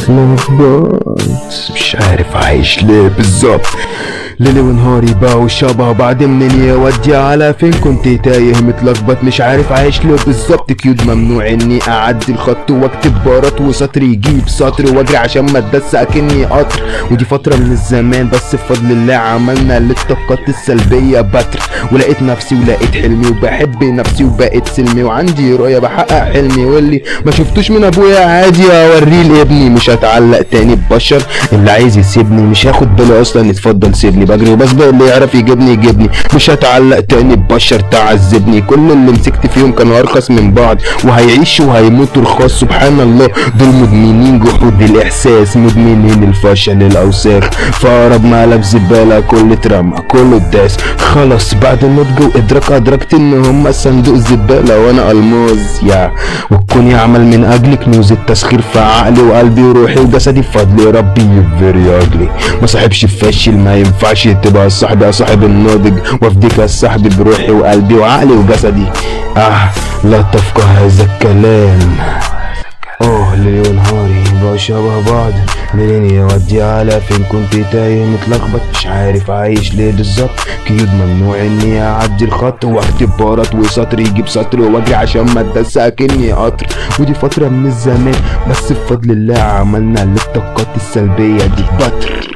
متلخبط، مش عارف عايش ليه بالظبط. ليلي ونهاري بقوا شبه بعض، منين يودي على فين؟ كنت تايه متلخبط مش عارف عايش ليه بالظبط. كيود ممنوع اني اعدي الخط واكتب بارات وسطر يجيب سطر واجري عشان ما اتدس اكني قطر. ودي فترة من الزمان بس بفضل الله عملنا للطاقات السلبية بتر، ولقيت نفسي ولقيت حلمي وبحب نفسي وبقيت سلمي، وعندي رؤية بحقق حلمي، واللي ما شفتوش من ابويا عادي اوريه لابني. مش هتعلق تاني ببشر، اللي عايز يسيبني مش هاخد بالي اصلا، يتفضل سيبني بجري وبسبق اللي يعرف يجيبني يجيبني. مش هتعلق تاني ببشر تعذبني، كل اللي مسكت فيهم كانوا ارخص من بعض وهيعيشوا وهيموتوا رخاص. سبحان الله دول مدمنين جحود الاحساس، مدمنين الفشل الاوساخ، فاقرب مقلب زباله كل اترمى كله اتداس. خلاص بعد النضج وادراك ادركت ان هم صندوق زباله وانا الماظ يا، والكون يعمل من اجل كنوز التسخير في عقلي وقلبي وروحي وجسدي بفضل ربي فيري اجلي. ما صاحبش فاشل ما ينفعش تبقى صاحبي يا صاحب الناضج، وافديك يا صاحبي بروحي وقلبي وعقلي وجسدي. لا تفقه هذا الكلام. ليلي ونهاري بقوا شبه بعض، منين يودي على فين؟ كنت تايه متلخبط مش عارف عايش ليه بالظبط. كيود ممنوع اني اعدي الخط واكتب بارات وسطر يجيب سطر واجري عشان ما اتدس اكني قطر. ودي فترة من الزمان بس بفضل الله عملنا للطاقات السلبية دي بتر.